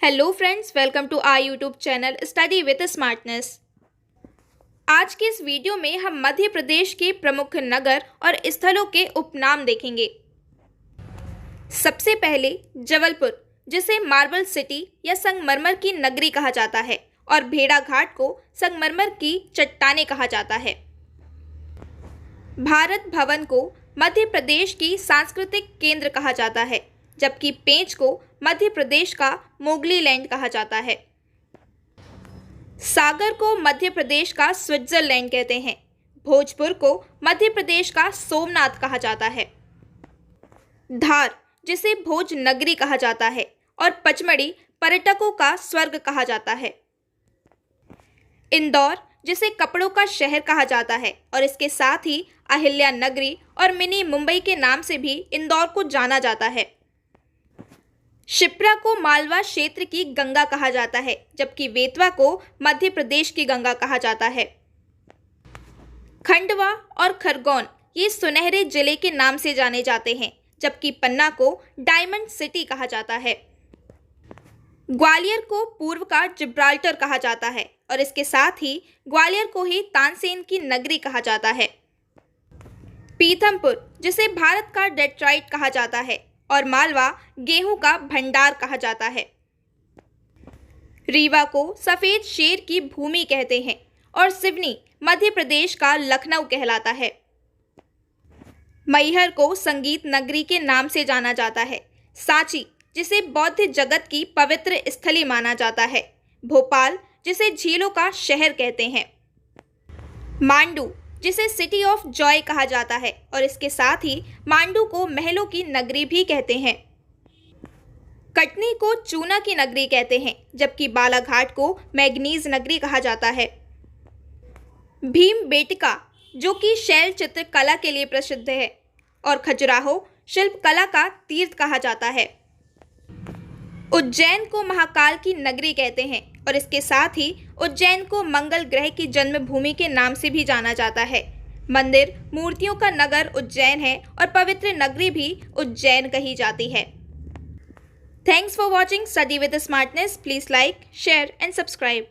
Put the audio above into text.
Hello friends, welcome to our YouTube channel study with smartness. आज के इस video में हम मध्य प्रदेश के प्रमुख नगर और स्थलों के उपनाम देखेंगे। सबसे पहले जबलपुर, जिसे मार्बल सिटी या संगमरमर की नगरी कहा जाता है, और भेड़ा घाट को संगमरमर की चट्टानें कहा जाता है। भारत भवन को मध्य प्रदेश की सांस्कृतिक केंद्र कहा जाता है, जबकि पेंच को मध्य प्रदेश का मोगली लैंड कहा जाता है। सागर को मध्य प्रदेश का स्विट्जरलैंड कहते हैं। भोजपुर को मध्य प्रदेश का सोमनाथ कहा जाता है। धार, जिसे भोज नगरी कहा जाता है, और पचमढ़ी पर्यटकों का स्वर्ग कहा जाता है। इंदौर, जिसे कपड़ों का शहर कहा जाता है, और इसके साथ ही अहिल्या नगरी और मिनी मुंबई के नाम से भी इंदौर को जाना जाता है। शिप्रा को मालवा क्षेत्र की गंगा कहा जाता है, जबकि बेतवा को मध्य प्रदेश की गंगा कहा जाता है। खंडवा और खरगोन ये सुनहरे जिले के नाम से जाने जाते हैं, जबकि पन्ना को डायमंड सिटी कहा जाता है। ग्वालियर को पूर्व का जिब्राल्टर कहा जाता है, और इसके साथ ही ग्वालियर को ही तानसेन की नगरी कहा जाता है। पीथमपुर, जिसे भारत का डेट्रॉइट कहा जाता है, और मालवा गेहूं का भंडार कहा जाता है। रीवा को सफेद शेर की भूमि कहते हैं, और सिवनी मध्य प्रदेश का लखनऊ कहलाता है। मैहर को संगीत नगरी के नाम से जाना जाता है। सांची, जिसे बौद्ध जगत की पवित्र स्थली माना जाता है। भोपाल, जिसे झीलों का शहर कहते हैं। मांडू, जिसे सिटी ऑफ जॉय कहा जाता है, और इसके साथ ही मांडू को महलों की नगरी भी कहते हैं। कटनी को चूना की नगरी कहते हैं, जबकि बालाघाट को मैग्नीज नगरी कहा जाता है। भीमबेटका, जो कि शैल चित्र कला के लिए प्रसिद्ध है, और खजुराहो शिल्प कला का तीर्थ कहा जाता है। उज्जैन को महाकाल की नगरी कहते हैं, और इसके साथ ही उज्जैन को मंगल ग्रह की जन्मभूमि के नाम से भी जाना जाता है। मंदिर मूर्तियों का नगर उज्जैन है, और पवित्र नगरी भी उज्जैन कही जाती है। Thanks for watching study with smartness. Please like, share and subscribe.